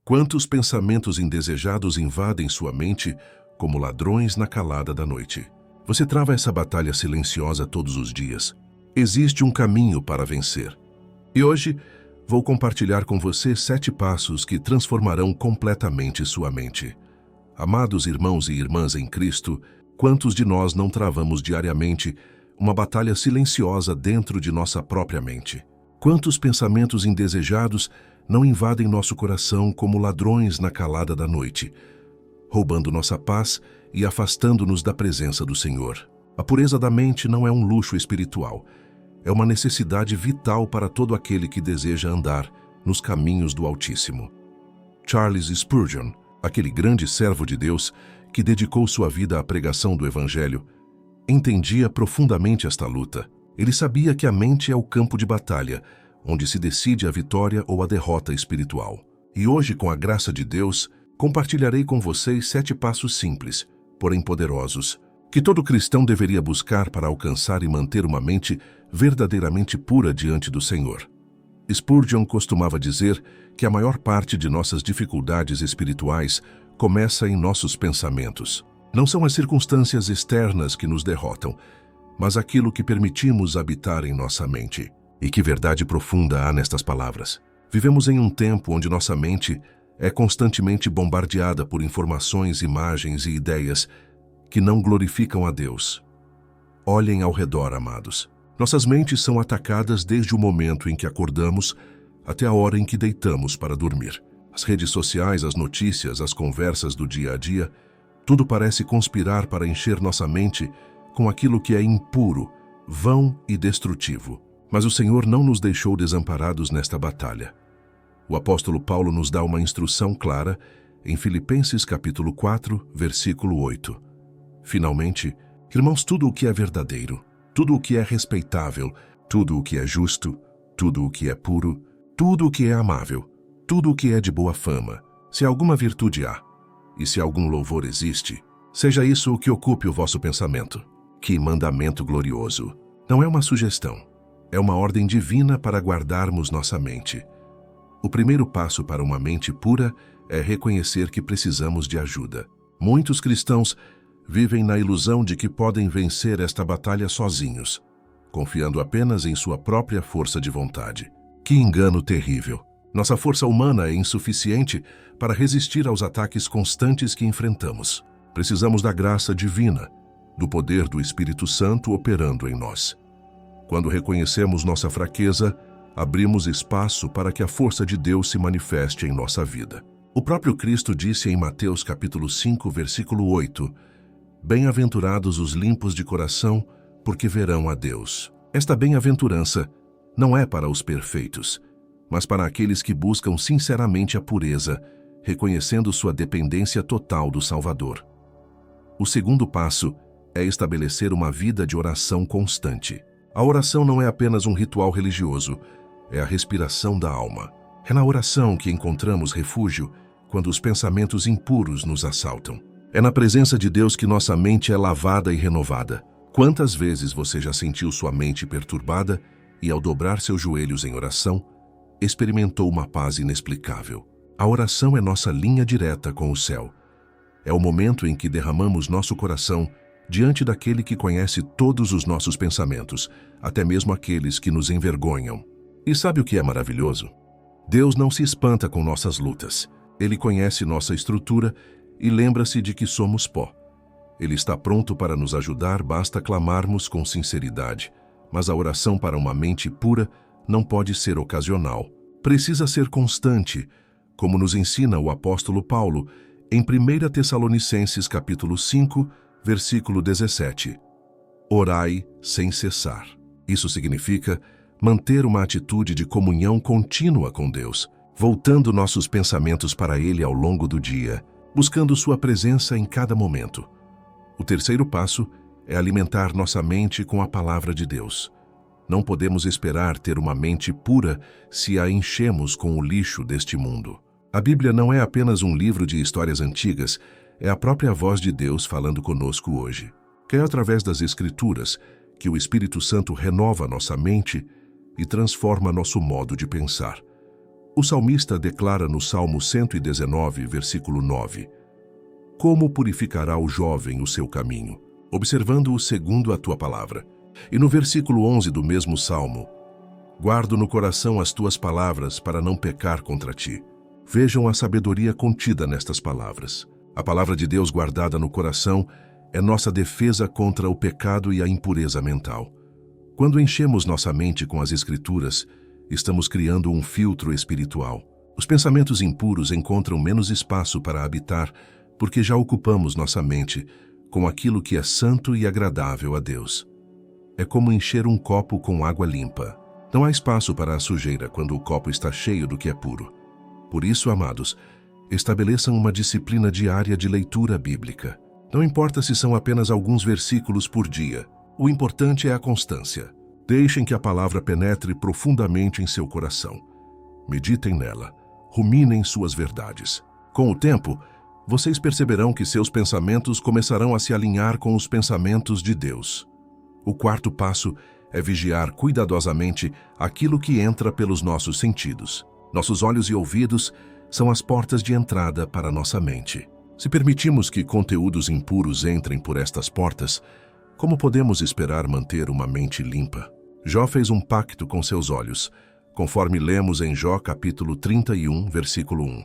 Quantos pensamentos indesejados invadem sua mente como ladrões na calada da noite? Você trava essa batalha silenciosa todos os dias. Existe um caminho para vencer. E hoje vou compartilhar com você 7 passos que transformarão completamente sua mente. Amados irmãos e irmãs em Cristo, quantos de nós não travamos diariamente uma batalha silenciosa dentro de nossa própria mente? Quantos pensamentos indesejados não invadem nosso coração como ladrões na calada da noite, roubando nossa paz e afastando-nos da presença do Senhor? A pureza da mente não é um luxo espiritual, é uma necessidade vital para todo aquele que deseja andar nos caminhos do Altíssimo. Charles Spurgeon, aquele grande servo de Deus que dedicou sua vida à pregação do Evangelho, entendia profundamente esta luta. Ele sabia que a mente é o campo de batalha, onde se decide a vitória ou a derrota espiritual. E hoje, com a graça de Deus, compartilharei com vocês 7 passos simples, porém poderosos, que todo cristão deveria buscar para alcançar e manter uma mente verdadeiramente pura diante do Senhor. Spurgeon costumava dizer que a maior parte de nossas dificuldades espirituais começa em nossos pensamentos. Não são as circunstâncias externas que nos derrotam, mas aquilo que permitimos habitar em nossa mente. E que verdade profunda há nestas palavras. Vivemos em um tempo onde nossa mente é constantemente bombardeada por informações, imagens e ideias que não glorificam a Deus. Olhem ao redor, amados. Nossas mentes são atacadas desde o momento em que acordamos até a hora em que deitamos para dormir. As redes sociais, as notícias, as conversas do dia a dia, tudo parece conspirar para encher nossa mente com aquilo que é impuro, vão e destrutivo. Mas o Senhor não nos deixou desamparados nesta batalha. O apóstolo Paulo nos dá uma instrução clara em Filipenses capítulo 4, versículo 8. Finalmente, irmãos, tudo o que é verdadeiro, tudo o que é respeitável, tudo o que é justo, tudo o que é puro, tudo o que é amável, tudo o que é de boa fama, se alguma virtude há, e se algum louvor existe, seja isso o que ocupe o vosso pensamento. Que mandamento glorioso! Não é uma sugestão. É uma ordem divina para guardarmos nossa mente. O primeiro passo para uma mente pura é reconhecer que precisamos de ajuda. Muitos cristãos vivem na ilusão de que podem vencer esta batalha sozinhos, confiando apenas em sua própria força de vontade. Que engano terrível! Nossa força humana é insuficiente para resistir aos ataques constantes que enfrentamos. Precisamos da graça divina, do poder do Espírito Santo operando em nós. Quando reconhecemos nossa fraqueza, abrimos espaço para que a força de Deus se manifeste em nossa vida. O próprio Cristo disse em Mateus capítulo 5, versículo 8, Bem-aventurados os limpos de coração, porque verão a Deus. Esta bem-aventurança não é para os perfeitos, mas para aqueles que buscam sinceramente a pureza, reconhecendo sua dependência total do Salvador. O segundo passo é estabelecer uma vida de oração constante. A oração não é apenas um ritual religioso, é a respiração da alma. É na oração que encontramos refúgio quando os pensamentos impuros nos assaltam. É na presença de Deus que nossa mente é lavada e renovada. Quantas vezes você já sentiu sua mente perturbada e, ao dobrar seus joelhos em oração, experimentou uma paz inexplicável? A oração é nossa linha direta com o céu. É o momento em que derramamos nosso coração diante daquele que conhece todos os nossos pensamentos, até mesmo aqueles que nos envergonham. E sabe o que é maravilhoso? Deus não se espanta com nossas lutas. Ele conhece nossa estrutura e lembra-se de que somos pó. Ele está pronto para nos ajudar, basta clamarmos com sinceridade. Mas a oração para uma mente pura não pode ser ocasional. Precisa ser constante, como nos ensina o apóstolo Paulo em 1 Tessalonicenses capítulo 5, versículo 17. Orai sem cessar. Isso significa manter uma atitude de comunhão contínua com Deus, voltando nossos pensamentos para Ele ao longo do dia, buscando sua presença em cada momento. O terceiro passo é alimentar nossa mente com a palavra de Deus. Não podemos esperar ter uma mente pura se a enchemos com o lixo deste mundo. A Bíblia não é apenas um livro de histórias antigas, é a própria voz de Deus falando conosco hoje. É através das Escrituras que o Espírito Santo renova nossa mente e transforma nosso modo de pensar. O salmista declara no Salmo 119, versículo 9: Como purificará o jovem o seu caminho, observando-o segundo a tua palavra? E no versículo 11 do mesmo Salmo: Guardo no coração as tuas palavras para não pecar contra ti. Vejam a sabedoria contida nestas palavras. A palavra de Deus guardada no coração é nossa defesa contra o pecado e a impureza mental. Quando enchemos nossa mente com as Escrituras, estamos criando um filtro espiritual. Os pensamentos impuros encontram menos espaço para habitar, porque já ocupamos nossa mente com aquilo que é santo e agradável a Deus. É como encher um copo com água limpa. Não há espaço para a sujeira quando o copo está cheio do que é puro. Por isso, amados, estabeleçam uma disciplina diária de leitura bíblica. Não importa se são apenas alguns versículos por dia. O importante é a constância. Deixem que a palavra penetre profundamente em seu coração. Meditem nela. Ruminem suas verdades. Com o tempo, vocês perceberão que seus pensamentos começarão a se alinhar com os pensamentos de Deus. O quarto passo é vigiar cuidadosamente aquilo que entra pelos nossos sentidos. Nossos olhos e ouvidos são as portas de entrada para nossa mente. Se permitimos que conteúdos impuros entrem por estas portas, como podemos esperar manter uma mente limpa? Jó fez um pacto com seus olhos, conforme lemos em Jó capítulo 31, versículo 1.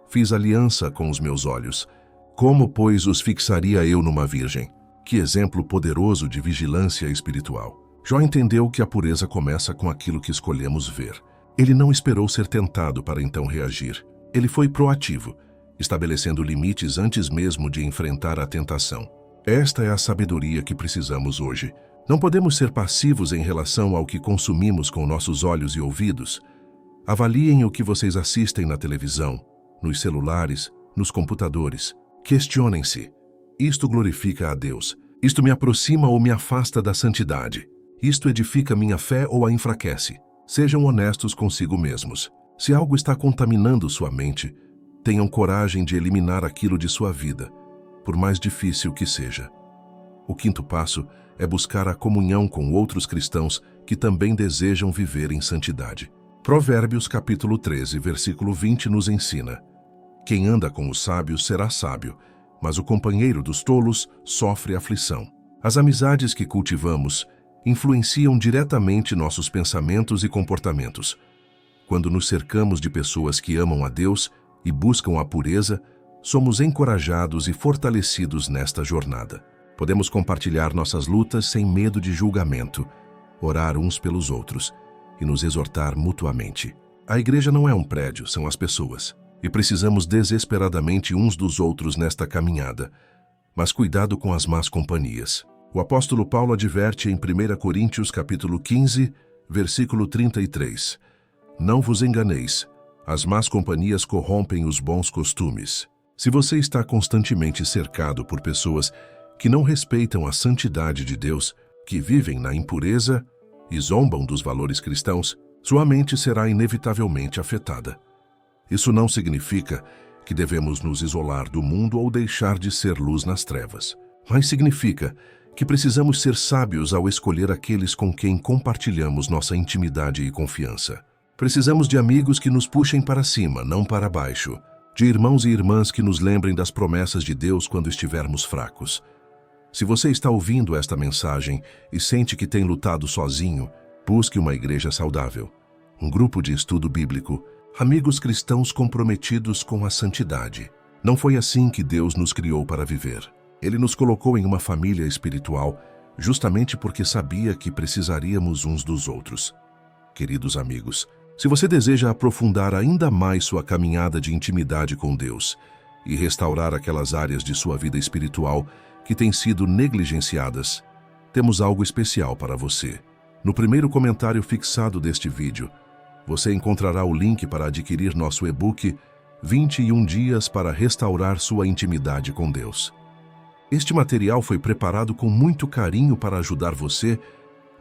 Fiz aliança com os meus olhos. Como, pois, os fixaria eu numa virgem? Que exemplo poderoso de vigilância espiritual. Jó entendeu que a pureza começa com aquilo que escolhemos ver. Ele não esperou ser tentado para então reagir. Ele foi proativo, estabelecendo limites antes mesmo de enfrentar a tentação. Esta é a sabedoria que precisamos hoje. Não podemos ser passivos em relação ao que consumimos com nossos olhos e ouvidos. Avaliem o que vocês assistem na televisão, nos celulares, nos computadores. Questionem-se. Isto glorifica a Deus. Isto me aproxima ou me afasta da santidade. Isto edifica minha fé ou a enfraquece. Sejam honestos consigo mesmos. Se algo está contaminando sua mente, tenham coragem de eliminar aquilo de sua vida, por mais difícil que seja. O quinto passo é buscar a comunhão com outros cristãos que também desejam viver em santidade. Provérbios capítulo 13, versículo 20 nos ensina: Quem anda com os sábios será sábio, mas o companheiro dos tolos sofre aflição. As amizades que cultivamos influenciam diretamente nossos pensamentos e comportamentos. Quando nos cercamos de pessoas que amam a Deus e buscam a pureza, somos encorajados e fortalecidos nesta jornada. Podemos compartilhar nossas lutas sem medo de julgamento, orar uns pelos outros e nos exortar mutuamente. A igreja não é um prédio, são as pessoas. E precisamos desesperadamente uns dos outros nesta caminhada. Mas cuidado com as más companhias. O apóstolo Paulo adverte em 1 Coríntios capítulo 15, versículo 33. Não vos enganeis, as más companhias corrompem os bons costumes. Se você está constantemente cercado por pessoas que não respeitam a santidade de Deus, que vivem na impureza e zombam dos valores cristãos, sua mente será inevitavelmente afetada. Isso não significa que devemos nos isolar do mundo ou deixar de ser luz nas trevas, mas significa que precisamos ser sábios ao escolher aqueles com quem compartilhamos nossa intimidade e confiança. Precisamos de amigos que nos puxem para cima, não para baixo, de irmãos e irmãs que nos lembrem das promessas de Deus quando estivermos fracos. Se você está ouvindo esta mensagem e sente que tem lutado sozinho, busque uma igreja saudável, um grupo de estudo bíblico, amigos cristãos comprometidos com a santidade. Não foi assim que Deus nos criou para viver. Ele nos colocou em uma família espiritual justamente porque sabia que precisaríamos uns dos outros. Queridos amigos, se você deseja aprofundar ainda mais sua caminhada de intimidade com Deus e restaurar aquelas áreas de sua vida espiritual que têm sido negligenciadas, temos algo especial para você. No primeiro comentário fixado deste vídeo, você encontrará o link para adquirir nosso e-book 21 Dias para Restaurar Sua Intimidade com Deus. Este material foi preparado com muito carinho para ajudar você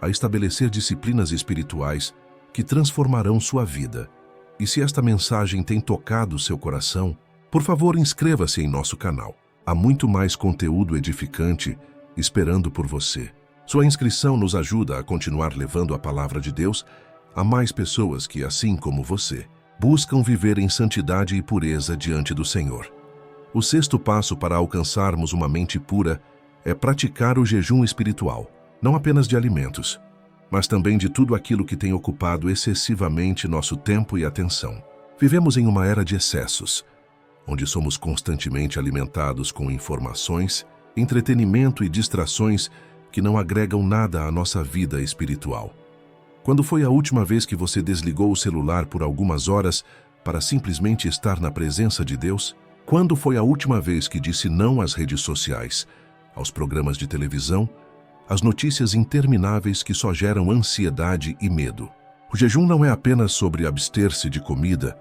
a estabelecer disciplinas espirituais que transformarão sua vida. E se esta mensagem tem tocado seu coração, por favor, inscreva-se em nosso canal. Há muito mais conteúdo edificante esperando por você. Sua inscrição nos ajuda a continuar levando a palavra de Deus a mais pessoas que, assim como você, buscam viver em santidade e pureza diante do Senhor. O sexto passo para alcançarmos uma mente pura é praticar o jejum espiritual, não apenas de alimentos, mas também de tudo aquilo que tem ocupado excessivamente nosso tempo e atenção. Vivemos em uma era de excessos, onde somos constantemente alimentados com informações, entretenimento e distrações que não agregam nada à nossa vida espiritual. Quando foi a última vez que você desligou o celular por algumas horas para simplesmente estar na presença de Deus? Quando foi a última vez que disse não às redes sociais, aos programas de televisão, às notícias intermináveis que só geram ansiedade e medo? O jejum não é apenas sobre abster-se de comida,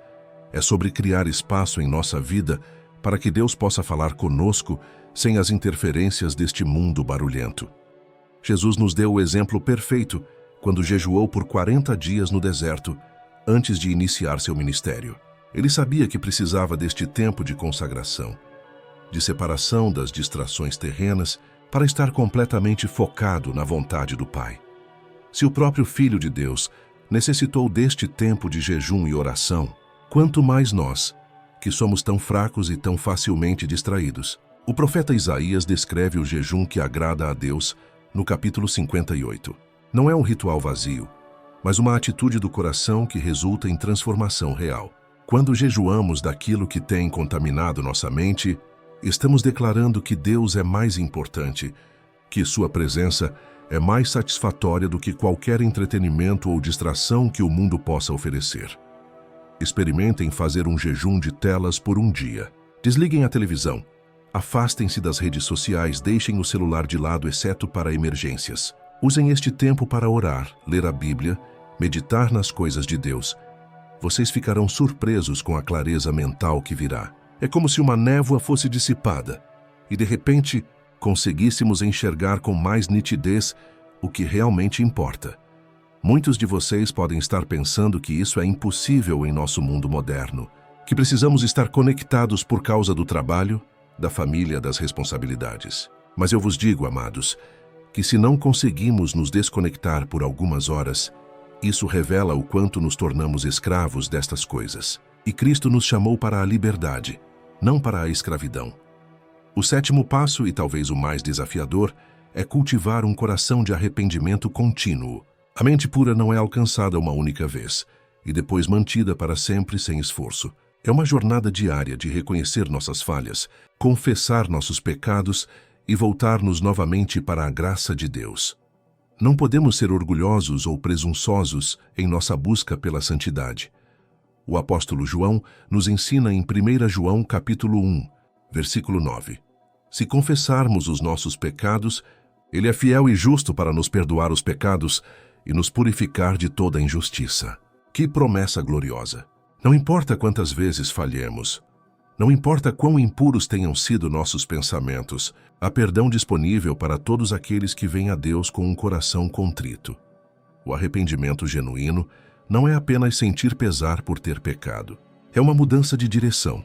é sobre criar espaço em nossa vida para que Deus possa falar conosco sem as interferências deste mundo barulhento. Jesus nos deu o exemplo perfeito quando jejuou por 40 dias no deserto, antes de iniciar seu ministério. Ele sabia que precisava deste tempo de consagração, de separação das distrações terrenas, para estar completamente focado na vontade do Pai. Se o próprio Filho de Deus necessitou deste tempo de jejum e oração, quanto mais nós, que somos tão fracos e tão facilmente distraídos. O profeta Isaías descreve o jejum que agrada a Deus no capítulo 58. Não é um ritual vazio, mas uma atitude do coração que resulta em transformação real. Quando jejuamos daquilo que tem contaminado nossa mente, estamos declarando que Deus é mais importante, que sua presença é mais satisfatória do que qualquer entretenimento ou distração que o mundo possa oferecer. Experimentem fazer um jejum de telas por um dia. Desliguem a televisão. Afastem-se das redes sociais, deixem o celular de lado exceto para emergências. Usem este tempo para orar, ler a Bíblia, meditar nas coisas de Deus. Vocês ficarão surpresos com a clareza mental que virá. É como se uma névoa fosse dissipada e, de repente, conseguíssemos enxergar com mais nitidez o que realmente importa. Muitos de vocês podem estar pensando que isso é impossível em nosso mundo moderno, que precisamos estar conectados por causa do trabalho, da família, das responsabilidades. Mas eu vos digo, amados, que se não conseguimos nos desconectar por algumas horas, isso revela o quanto nos tornamos escravos destas coisas. E Cristo nos chamou para a liberdade, não para a escravidão. O sétimo passo, e talvez o mais desafiador, é cultivar um coração de arrependimento contínuo. A mente pura não é alcançada uma única vez, e depois mantida para sempre sem esforço. É uma jornada diária de reconhecer nossas falhas, confessar nossos pecados e voltar-nos novamente para a graça de Deus. Não podemos ser orgulhosos ou presunçosos em nossa busca pela santidade. O apóstolo João nos ensina em 1 João capítulo 1, versículo 9. Se confessarmos os nossos pecados, Ele é fiel e justo para nos perdoar os pecados e nos purificar de toda injustiça. Que promessa gloriosa! Não importa quantas vezes falhemos, não importa quão impuros tenham sido nossos pensamentos, há perdão disponível para todos aqueles que vêm a Deus com um coração contrito. O arrependimento genuíno não é apenas sentir pesar por ter pecado. É uma mudança de direção,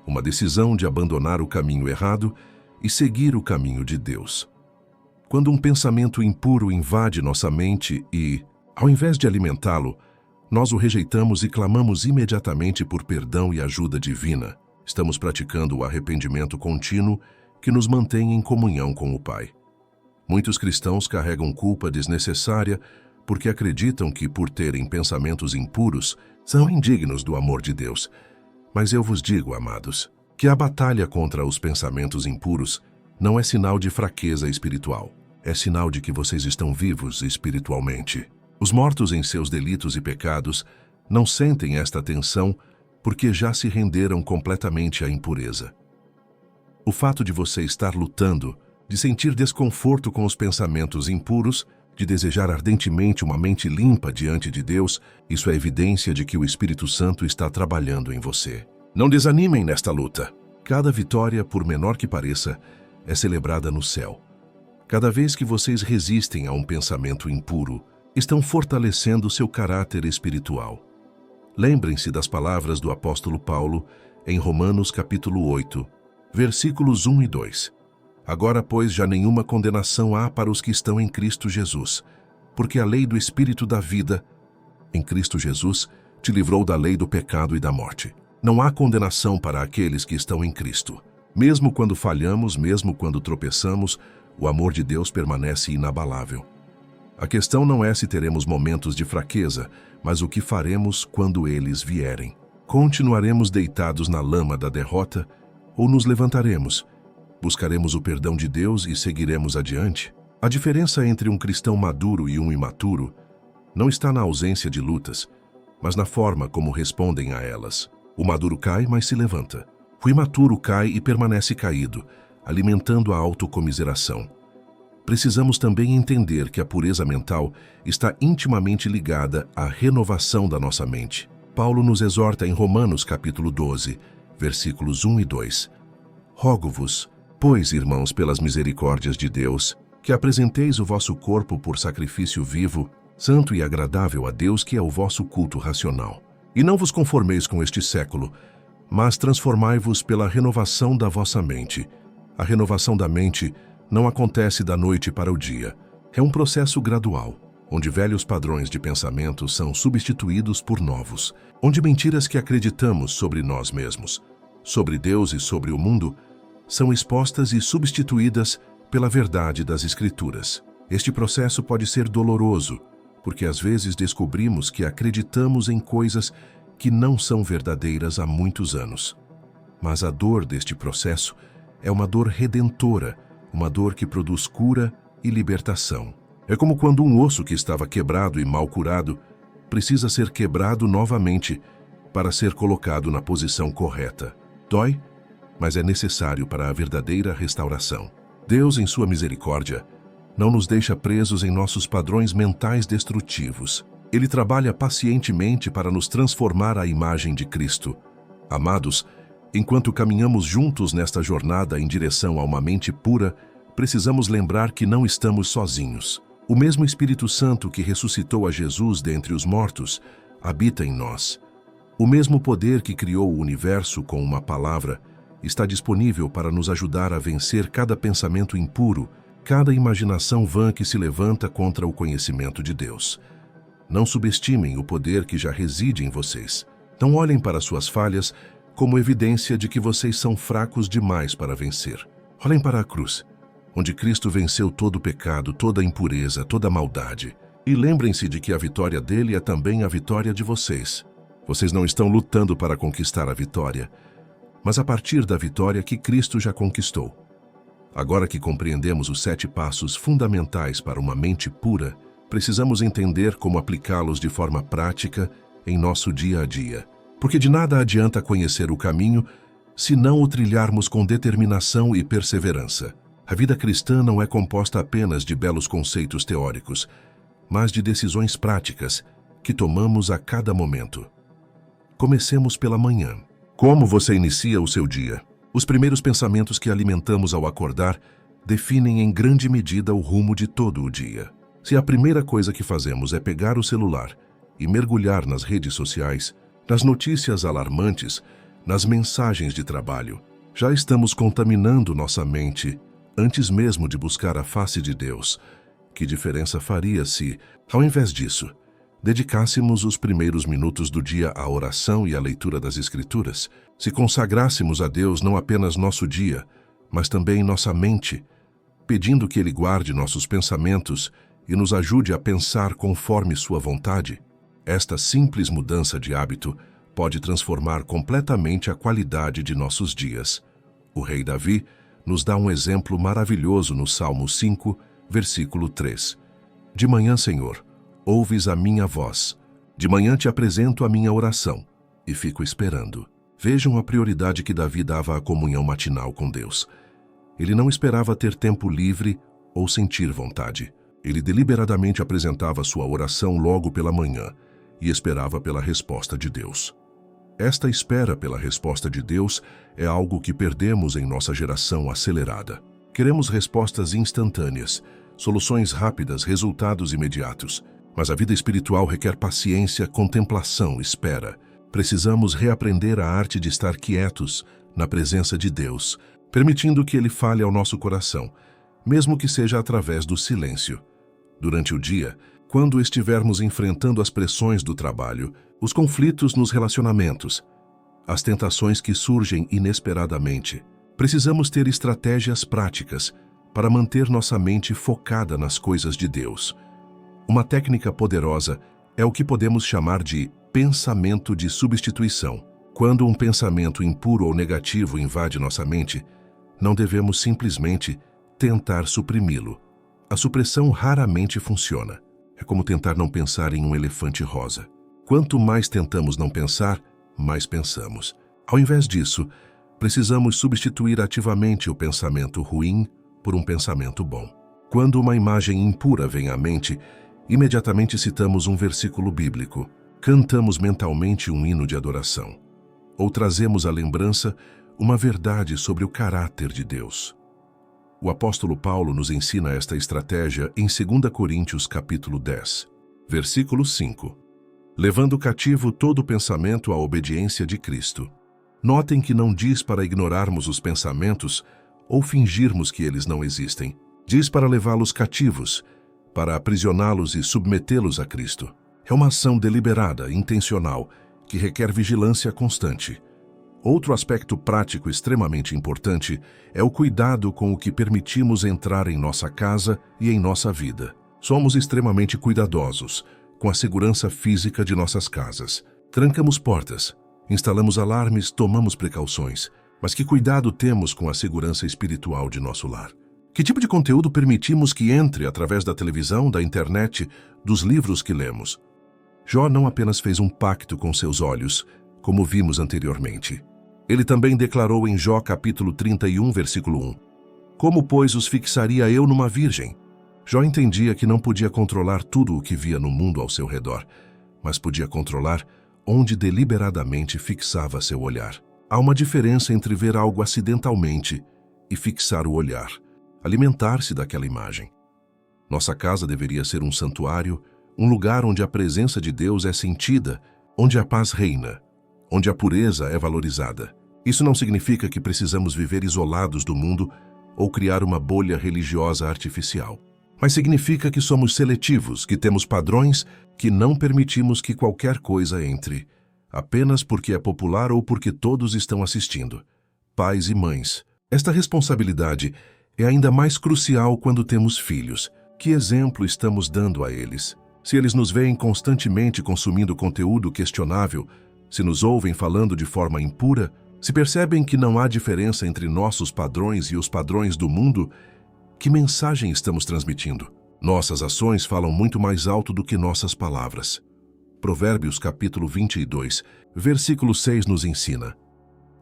uma decisão de abandonar o caminho errado e seguir o caminho de Deus. Quando um pensamento impuro invade nossa mente e, ao invés de alimentá-lo, nós o rejeitamos e clamamos imediatamente por perdão e ajuda divina, estamos praticando o arrependimento contínuo que nos mantém em comunhão com o Pai. Muitos cristãos carregam culpa desnecessária porque acreditam que, por terem pensamentos impuros, são indignos do amor de Deus. Mas eu vos digo, amados, que a batalha contra os pensamentos impuros não é sinal de fraqueza espiritual. É sinal de que vocês estão vivos espiritualmente. Os mortos em seus delitos e pecados não sentem esta tensão porque já se renderam completamente à impureza. O fato de você estar lutando, de sentir desconforto com os pensamentos impuros, de desejar ardentemente uma mente limpa diante de Deus, isso é evidência de que o Espírito Santo está trabalhando em você. Não desanimem nesta luta. Cada vitória, por menor que pareça, é celebrada no céu. Cada vez que vocês resistem a um pensamento impuro, estão fortalecendo seu caráter espiritual. Lembrem-se das palavras do apóstolo Paulo em Romanos capítulo 8, versículos 1 e 2. Agora, pois, já nenhuma condenação há para os que estão em Cristo Jesus, porque a lei do Espírito da vida, em Cristo Jesus, te livrou da lei do pecado e da morte. Não há condenação para aqueles que estão em Cristo. Mesmo quando falhamos, mesmo quando tropeçamos, o amor de Deus permanece inabalável. A questão não é se teremos momentos de fraqueza, mas o que faremos quando eles vierem. Continuaremos deitados na lama da derrota ou nos levantaremos? Buscaremos o perdão de Deus e seguiremos adiante? A diferença entre um cristão maduro e um imaturo não está na ausência de lutas, mas na forma como respondem a elas. O maduro cai, mas se levanta. O imaturo cai e permanece caído, alimentando a autocomiseração. Precisamos também entender que a pureza mental está intimamente ligada à renovação da nossa mente. Paulo nos exorta em Romanos capítulo 12, versículos 1 e 2. Rogo-vos, pois, irmãos, pelas misericórdias de Deus, que apresenteis o vosso corpo por sacrifício vivo, santo e agradável a Deus, que é o vosso culto racional. E não vos conformeis com este século, mas transformai-vos pela renovação da vossa mente. A renovação da mente não acontece da noite para o dia. É um processo gradual, onde velhos padrões de pensamento são substituídos por novos, onde mentiras que acreditamos sobre nós mesmos, sobre Deus e sobre o mundo, são expostas e substituídas pela verdade das Escrituras. Este processo pode ser doloroso, porque às vezes descobrimos que acreditamos em coisas que não são verdadeiras há muitos anos. Mas a dor deste processo é uma dor redentora, uma dor que produz cura e libertação. É como quando um osso que estava quebrado e mal curado precisa ser quebrado novamente para ser colocado na posição correta. Dói, mas é necessário para a verdadeira restauração. Deus, em sua misericórdia, não nos deixa presos em nossos padrões mentais destrutivos. Ele trabalha pacientemente para nos transformar à imagem de Cristo. Amados, enquanto caminhamos juntos nesta jornada em direção a uma mente pura, precisamos lembrar que não estamos sozinhos. O mesmo Espírito Santo que ressuscitou a Jesus dentre os mortos habita em nós. O mesmo poder que criou o universo com uma palavra está disponível para nos ajudar a vencer cada pensamento impuro, cada imaginação vã que se levanta contra o conhecimento de Deus. Não subestimem o poder que já reside em vocês. Não olhem para suas falhas como evidência de que vocês são fracos demais para vencer. Olhem para a cruz, onde Cristo venceu todo o pecado, toda a impureza, toda a maldade. E lembrem-se de que a vitória dele é também a vitória de vocês. Vocês não estão lutando para conquistar a vitória, mas a partir da vitória que Cristo já conquistou. Agora que compreendemos os 7 passos fundamentais para uma mente pura, precisamos entender como aplicá-los de forma prática em nosso dia a dia. Porque de nada adianta conhecer o caminho se não o trilharmos com determinação e perseverança. A vida cristã não é composta apenas de belos conceitos teóricos, mas de decisões práticas que tomamos a cada momento. Comecemos pela manhã. Como você inicia o seu dia? Os primeiros pensamentos que alimentamos ao acordar definem em grande medida o rumo de todo o dia. Se a primeira coisa que fazemos é pegar o celular e mergulhar nas redes sociais, nas notícias alarmantes, nas mensagens de trabalho, já estamos contaminando nossa mente antes mesmo de buscar a face de Deus. Que diferença faria se, ao invés disso, dedicássemos os primeiros minutos do dia à oração e à leitura das Escrituras? Se consagrássemos a Deus não apenas nosso dia, mas também nossa mente, pedindo que Ele guarde nossos pensamentos e nos ajude a pensar conforme sua vontade? Esta simples mudança de hábito pode transformar completamente a qualidade de nossos dias. O rei Davi nos dá um exemplo maravilhoso no Salmo 5, versículo 3. De manhã, Senhor, ouves a minha voz. De manhã te apresento a minha oração e fico esperando. Vejam a prioridade que Davi dava à comunhão matinal com Deus. Ele não esperava ter tempo livre ou sentir vontade. Ele deliberadamente apresentava sua oração logo pela manhã e esperava pela resposta de Deus. Esta espera pela resposta de Deus é algo que perdemos em nossa geração acelerada. Queremos respostas instantâneas, soluções rápidas, resultados imediatos. Mas a vida espiritual requer paciência, contemplação, espera. Precisamos reaprender a arte de estar quietos na presença de Deus, permitindo que Ele fale ao nosso coração, mesmo que seja através do silêncio. Durante o dia, quando estivermos enfrentando as pressões do trabalho, os conflitos nos relacionamentos, as tentações que surgem inesperadamente. Precisamos ter estratégias práticas para manter nossa mente focada nas coisas de Deus. Uma técnica poderosa é o que podemos chamar de pensamento de substituição. Quando um pensamento impuro ou negativo invade nossa mente, não devemos simplesmente tentar suprimi-lo. A supressão raramente funciona. É como tentar não pensar em um elefante rosa. Quanto mais tentamos não pensar, mais pensamos. Ao invés disso, precisamos substituir ativamente o pensamento ruim por um pensamento bom. Quando uma imagem impura vem à mente, imediatamente citamos um versículo bíblico, cantamos mentalmente um hino de adoração, ou trazemos à lembrança uma verdade sobre o caráter de Deus. O apóstolo Paulo nos ensina esta estratégia em 2 Coríntios capítulo 10, versículo 5. Levando cativo todo pensamento à obediência de Cristo. Notem que não diz para ignorarmos os pensamentos ou fingirmos que eles não existem. Diz para levá-los cativos, para aprisioná-los e submetê-los a Cristo. É uma ação deliberada, intencional, que requer vigilância constante. Outro aspecto prático extremamente importante é o cuidado com o que permitimos entrar em nossa casa e em nossa vida. Somos extremamente cuidadosos com a segurança física de nossas casas. Trancamos portas, instalamos alarmes, tomamos precauções. Mas que cuidado temos com a segurança espiritual de nosso lar? Que tipo de conteúdo permitimos que entre através da televisão, da internet, dos livros que lemos? Jó não apenas fez um pacto com seus olhos, como vimos anteriormente. Ele também declarou em Jó capítulo 31, versículo 1. Como, pois, os fixaria eu numa virgem? Jó entendia que não podia controlar tudo o que via no mundo ao seu redor, mas podia controlar onde deliberadamente fixava seu olhar. Há uma diferença entre ver algo acidentalmente e fixar o olhar, alimentar-se daquela imagem. Nossa casa deveria ser um santuário, um lugar onde a presença de Deus é sentida, onde a paz reina, onde a pureza é valorizada. Isso não significa que precisamos viver isolados do mundo ou criar uma bolha religiosa artificial. Mas significa que somos seletivos, que temos padrões, que não permitimos que qualquer coisa entre, apenas porque é popular ou porque todos estão assistindo. Pais e mães, esta responsabilidade é ainda mais crucial quando temos filhos. Que exemplo estamos dando a eles? Se eles nos veem constantemente consumindo conteúdo questionável, se nos ouvem falando de forma impura, se percebem que não há diferença entre nossos padrões e os padrões do mundo, que mensagem estamos transmitindo? Nossas ações falam muito mais alto do que nossas palavras. Provérbios capítulo 22, versículo 6 nos ensina.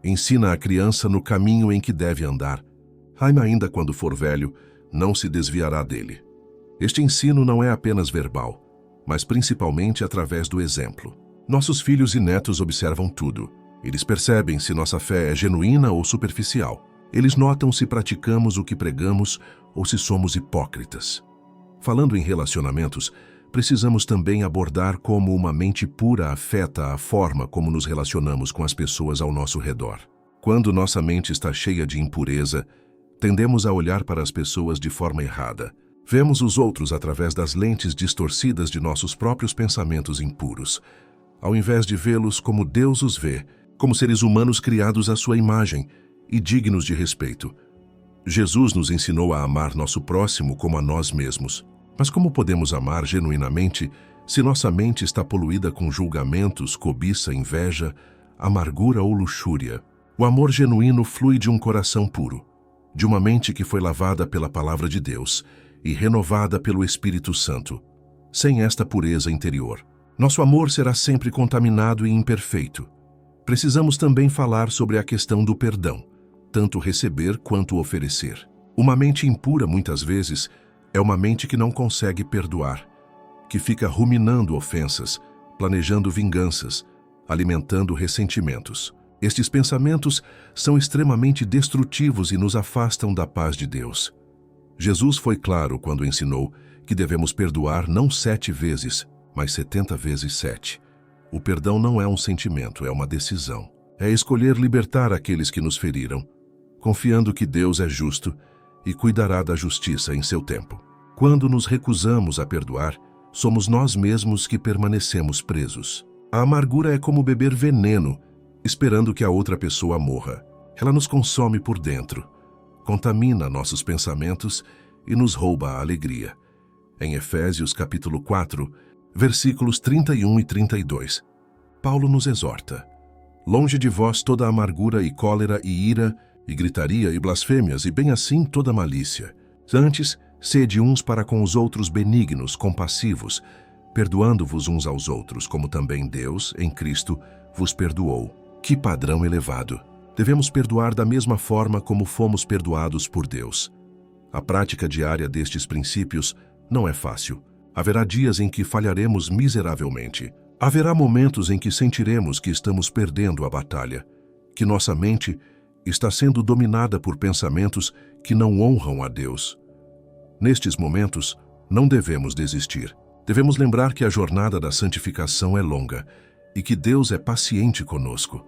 Ensina a criança no caminho em que deve andar. Ainda quando for velho, não se desviará dele. Este ensino não é apenas verbal, mas principalmente através do exemplo. Nossos filhos e netos observam tudo. Eles percebem se nossa fé é genuína ou superficial. Eles notam se praticamos o que pregamos ou se somos hipócritas. Falando em relacionamentos, precisamos também abordar como uma mente pura afeta a forma como nos relacionamos com as pessoas ao nosso redor. Quando nossa mente está cheia de impureza, tendemos a olhar para as pessoas de forma errada. Vemos os outros através das lentes distorcidas de nossos próprios pensamentos impuros, ao invés de vê-los como Deus os vê, como seres humanos criados à sua imagem e dignos de respeito. Jesus nos ensinou a amar nosso próximo como a nós mesmos. Mas como podemos amar genuinamente se nossa mente está poluída com julgamentos, cobiça, inveja, amargura ou luxúria? O amor genuíno flui de um coração puro, de uma mente que foi lavada pela palavra de Deus e renovada pelo Espírito Santo. Sem esta pureza interior, nosso amor será sempre contaminado e imperfeito. Precisamos também falar sobre a questão do perdão, tanto receber quanto oferecer. Uma mente impura, muitas vezes, é uma mente que não consegue perdoar, que fica ruminando ofensas, planejando vinganças, alimentando ressentimentos. Estes pensamentos são extremamente destrutivos e nos afastam da paz de Deus. Jesus foi claro quando ensinou que devemos perdoar não 7 vezes, mas 70 vezes 7. O perdão não é um sentimento, é uma decisão. É escolher libertar aqueles que nos feriram, confiando que Deus é justo e cuidará da justiça em seu tempo. Quando nos recusamos a perdoar, somos nós mesmos que permanecemos presos. A amargura é como beber veneno, esperando que a outra pessoa morra. Ela nos consome por dentro, contamina nossos pensamentos e nos rouba a alegria. Em Efésios capítulo 4, versículos 31 e 32, Paulo nos exorta: longe de vós toda amargura e cólera e ira, e gritaria e blasfêmias, e bem assim toda malícia. Antes, sede uns para com os outros benignos, compassivos, perdoando-vos uns aos outros, como também Deus, em Cristo, vos perdoou. Que padrão elevado! Devemos perdoar da mesma forma como fomos perdoados por Deus. A prática diária destes princípios não é fácil. Haverá dias em que falharemos miseravelmente. Haverá momentos em que sentiremos que estamos perdendo a batalha, que nossa mente está sendo dominada por pensamentos que não honram a Deus. Nestes momentos, não devemos desistir. Devemos lembrar que a jornada da santificação é longa e que Deus é paciente conosco.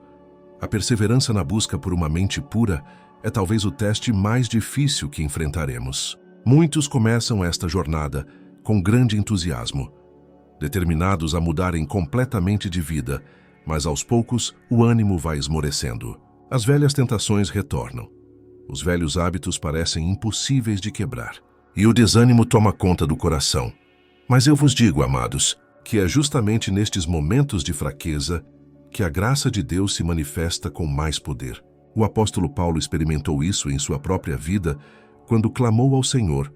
A perseverança na busca por uma mente pura é talvez o teste mais difícil que enfrentaremos. Muitos começam esta jornada com grande entusiasmo, determinados a mudarem completamente de vida, mas aos poucos o ânimo vai esmorecendo. As velhas tentações retornam. Os velhos hábitos parecem impossíveis de quebrar. E o desânimo toma conta do coração. Mas eu vos digo, amados, que é justamente nestes momentos de fraqueza que a graça de Deus se manifesta com mais poder. O apóstolo Paulo experimentou isso em sua própria vida quando clamou ao Senhor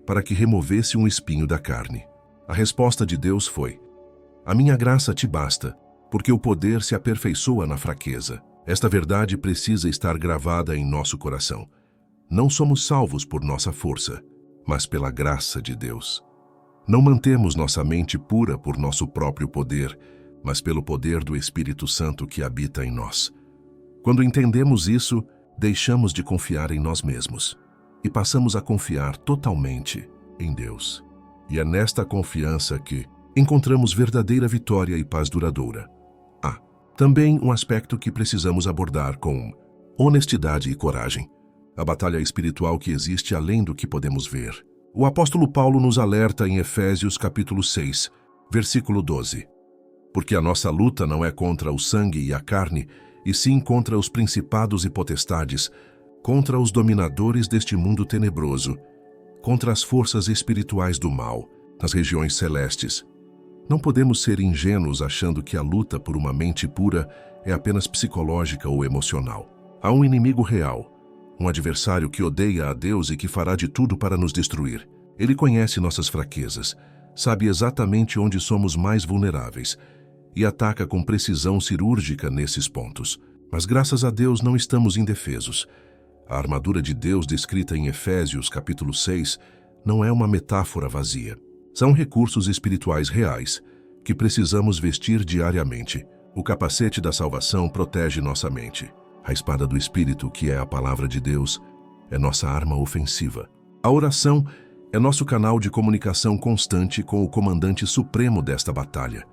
para que removesse um espinho da carne. A resposta de Deus foi: a minha graça te basta, porque o poder se aperfeiçoa na fraqueza. Esta verdade precisa estar gravada em nosso coração. Não somos salvos por nossa força, mas pela graça de Deus. Não mantemos nossa mente pura por nosso próprio poder, mas pelo poder do Espírito Santo que habita em nós. Quando entendemos isso, deixamos de confiar em nós mesmos e passamos a confiar totalmente em Deus. E é nesta confiança que encontramos verdadeira vitória e paz duradoura. Também um aspecto que precisamos abordar com honestidade e coragem: a batalha espiritual que existe além do que podemos ver. O apóstolo Paulo nos alerta em Efésios capítulo 6, versículo 12. Porque a nossa luta não é contra o sangue e a carne, e sim contra os principados e potestades, contra os dominadores deste mundo tenebroso, contra as forças espirituais do mal, nas regiões celestes. Não podemos ser ingênuos achando que a luta por uma mente pura é apenas psicológica ou emocional. Há um inimigo real, um adversário que odeia a Deus e que fará de tudo para nos destruir. Ele conhece nossas fraquezas, sabe exatamente onde somos mais vulneráveis e ataca com precisão cirúrgica nesses pontos. Mas graças a Deus não estamos indefesos. A armadura de Deus descrita em Efésios capítulo 6 não é uma metáfora vazia. São recursos espirituais reais que precisamos vestir diariamente. O capacete da salvação protege nossa mente. A espada do Espírito, que é a palavra de Deus, é nossa arma ofensiva. A oração é nosso canal de comunicação constante com o comandante supremo desta batalha.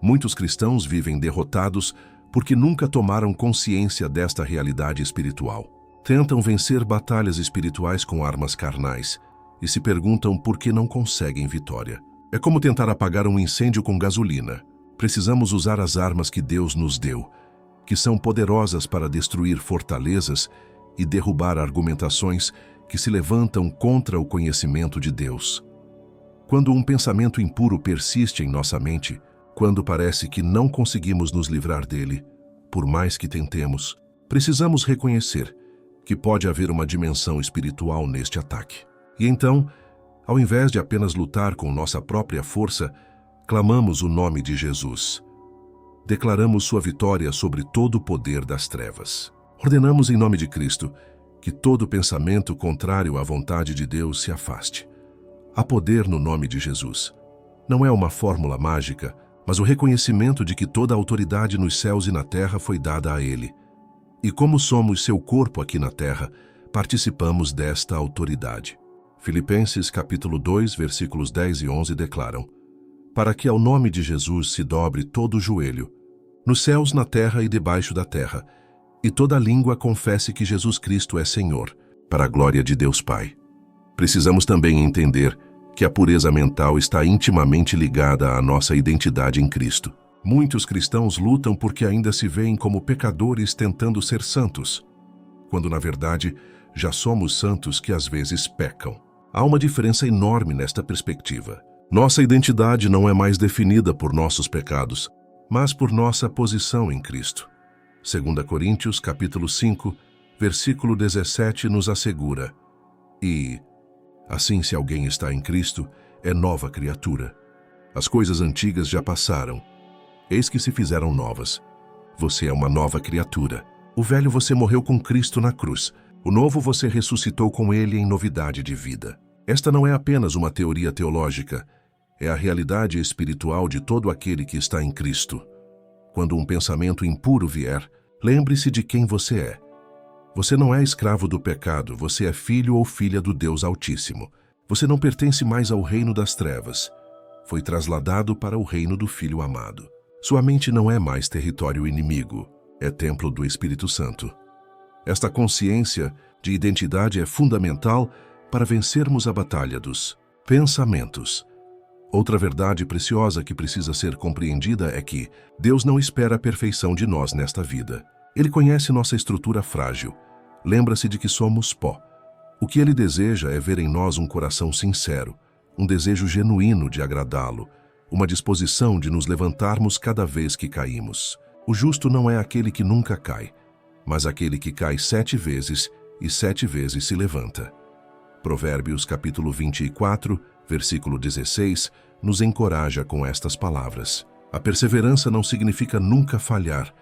Muitos cristãos vivem derrotados porque nunca tomaram consciência desta realidade espiritual. Tentam vencer batalhas espirituais com armas carnais e se perguntam por que não conseguem vitória. É como tentar apagar um incêndio com gasolina. Precisamos usar as armas que Deus nos deu, que são poderosas para destruir fortalezas e derrubar argumentações que se levantam contra o conhecimento de Deus. Quando um pensamento impuro persiste em nossa mente, quando parece que não conseguimos nos livrar dele, por mais que tentemos, precisamos reconhecer que pode haver uma dimensão espiritual neste ataque. E então, ao invés de apenas lutar com nossa própria força, clamamos o nome de Jesus. Declaramos sua vitória sobre todo o poder das trevas. Ordenamos em nome de Cristo que todo pensamento contrário à vontade de Deus se afaste. Há poder no nome de Jesus. Não é uma fórmula mágica, mas o reconhecimento de que toda a autoridade nos céus e na terra foi dada a Ele. E como somos seu corpo aqui na terra, participamos desta autoridade. Filipenses capítulo 2, versículos 10 e 11 declaram: para que ao nome de Jesus se dobre todo o joelho, nos céus, na terra e debaixo da terra, e toda língua confesse que Jesus Cristo é Senhor, para a glória de Deus Pai. Precisamos também entender que a pureza mental está intimamente ligada à nossa identidade em Cristo. Muitos cristãos lutam porque ainda se veem como pecadores tentando ser santos, quando na verdade já somos santos que às vezes pecam. Há uma diferença enorme nesta perspectiva. Nossa identidade não é mais definida por nossos pecados, mas por nossa posição em Cristo. 2 Coríntios, capítulo 5, versículo 17 nos assegura: E, assim, se alguém está em Cristo, é nova criatura. As coisas antigas já passaram, eis que se fizeram novas. Você é uma nova criatura. O velho você morreu com Cristo na cruz. O novo você ressuscitou com ele em novidade de vida. Esta não é apenas uma teoria teológica, é a realidade espiritual de todo aquele que está em Cristo. Quando um pensamento impuro vier, lembre-se de quem você é. Você não é escravo do pecado, você é filho ou filha do Deus Altíssimo. Você não pertence mais ao reino das trevas. Foi trasladado para o reino do Filho amado. Sua mente não é mais território inimigo, é templo do Espírito Santo. Esta consciência de identidade é fundamental para vencermos a batalha dos pensamentos. Outra verdade preciosa que precisa ser compreendida é que Deus não espera a perfeição de nós nesta vida. Ele conhece nossa estrutura frágil. Lembra-se de que somos pó. O que Ele deseja é ver em nós um coração sincero, um desejo genuíno de agradá-lo, uma disposição de nos levantarmos cada vez que caímos. O justo não é aquele que nunca cai, mas aquele que cai 7 vezes e 7 vezes se levanta. Provérbios capítulo 24, versículo 16, nos encoraja com estas palavras. A perseverança não significa nunca falhar,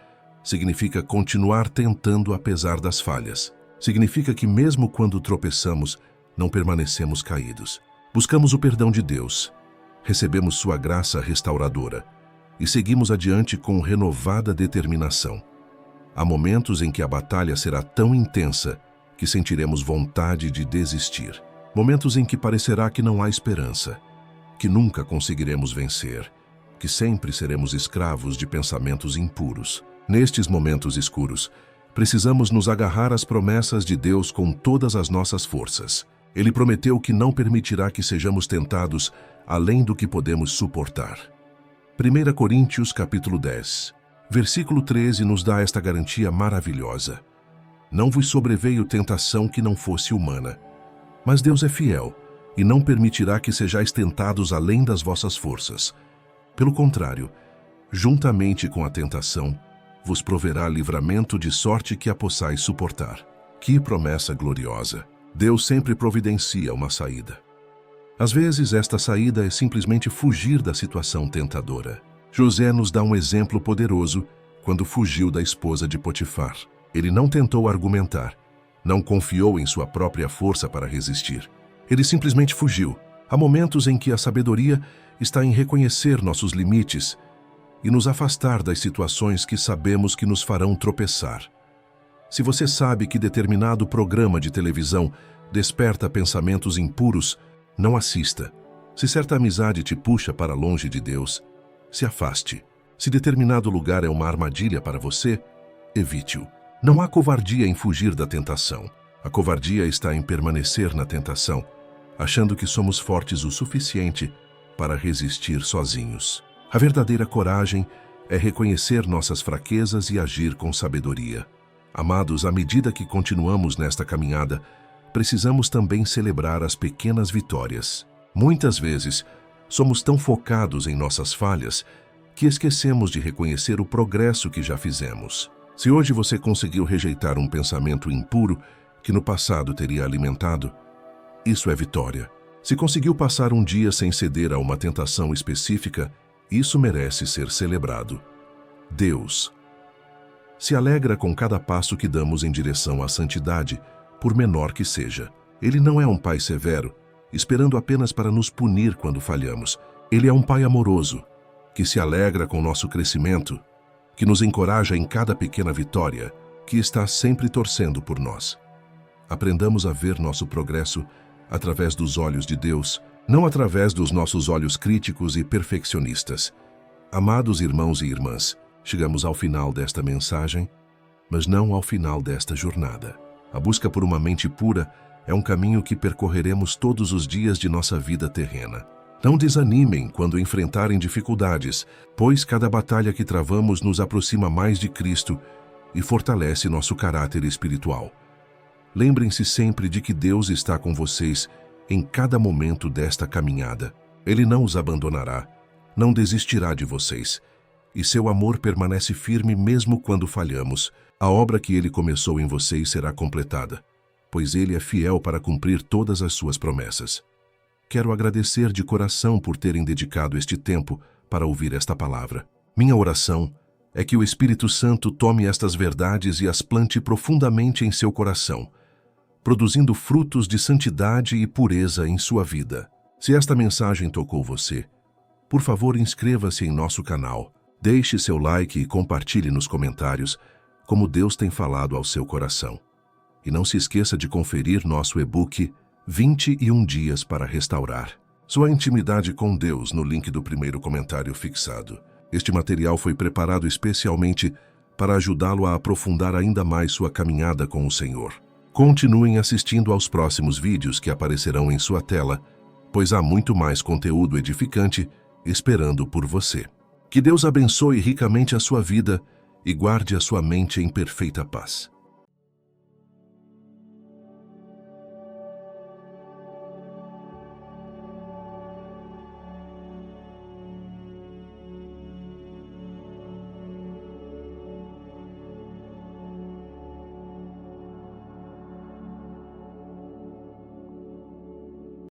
significa continuar tentando apesar das falhas. Significa que mesmo quando tropeçamos, não permanecemos caídos. Buscamos o perdão de Deus, recebemos sua graça restauradora e seguimos adiante com renovada determinação. Há momentos em que a batalha será tão intensa que sentiremos vontade de desistir. Momentos em que parecerá que não há esperança, que nunca conseguiremos vencer, que sempre seremos escravos de pensamentos impuros. Nestes momentos escuros, precisamos nos agarrar às promessas de Deus com todas as nossas forças. Ele prometeu que não permitirá que sejamos tentados além do que podemos suportar. 1 Coríntios capítulo 10, versículo 13 nos dá esta garantia maravilhosa. Não vos sobreveio tentação que não fosse humana, mas Deus é fiel e não permitirá que sejais tentados além das vossas forças. Pelo contrário, juntamente com a tentação, vos proverá livramento de sorte que a possais suportar. Que promessa gloriosa! Deus sempre providencia uma saída. Às vezes, esta saída é simplesmente fugir da situação tentadora. José nos dá um exemplo poderoso quando fugiu da esposa de Potifar. Ele não tentou argumentar, não confiou em sua própria força para resistir. Ele simplesmente fugiu. Há momentos em que a sabedoria está em reconhecer nossos limites e nos afastar das situações que sabemos que nos farão tropeçar. Se você sabe que determinado programa de televisão desperta pensamentos impuros, não assista. Se certa amizade te puxa para longe de Deus, se afaste. Se determinado lugar é uma armadilha para você, evite-o. Não há covardia em fugir da tentação. A covardia está em permanecer na tentação, achando que somos fortes o suficiente para resistir sozinhos. A verdadeira coragem é reconhecer nossas fraquezas e agir com sabedoria. Amados, à medida que continuamos nesta caminhada, precisamos também celebrar as pequenas vitórias. Muitas vezes, somos tão focados em nossas falhas que esquecemos de reconhecer o progresso que já fizemos. Se hoje você conseguiu rejeitar um pensamento impuro que no passado teria alimentado, isso é vitória. Se conseguiu passar um dia sem ceder a uma tentação específica, isso merece ser celebrado. Deus se alegra com cada passo que damos em direção à santidade, por menor que seja. Ele não é um pai severo, esperando apenas para nos punir quando falhamos. Ele é um pai amoroso, que se alegra com nosso crescimento, que nos encoraja em cada pequena vitória, que está sempre torcendo por nós. Aprendamos a ver nosso progresso através dos olhos de Deus, não através dos nossos olhos críticos e perfeccionistas. Amados irmãos e irmãs, chegamos ao final desta mensagem, mas não ao final desta jornada. A busca por uma mente pura é um caminho que percorreremos todos os dias de nossa vida terrena. Não desanimem quando enfrentarem dificuldades, pois cada batalha que travamos nos aproxima mais de Cristo e fortalece nosso caráter espiritual. Lembrem-se sempre de que Deus está com vocês em cada momento desta caminhada. Ele não os abandonará, não desistirá de vocês, e seu amor permanece firme mesmo quando falhamos. A obra que Ele começou em vocês será completada, pois Ele é fiel para cumprir todas as suas promessas. Quero agradecer de coração por terem dedicado este tempo para ouvir esta palavra. Minha oração é que o Espírito Santo tome estas verdades e as plante profundamente em seu coração, produzindo frutos de santidade e pureza em sua vida. Se esta mensagem tocou você, por favor inscreva-se em nosso canal, deixe seu like e compartilhe nos comentários como Deus tem falado ao seu coração. E não se esqueça de conferir nosso e-book 21 Dias para Restaurar sua intimidade com Deus no link do primeiro comentário fixado. Este material foi preparado especialmente para ajudá-lo a aprofundar ainda mais sua caminhada com o Senhor. Continuem assistindo aos próximos vídeos que aparecerão em sua tela, pois há muito mais conteúdo edificante esperando por você. Que Deus abençoe ricamente a sua vida e guarde a sua mente em perfeita paz.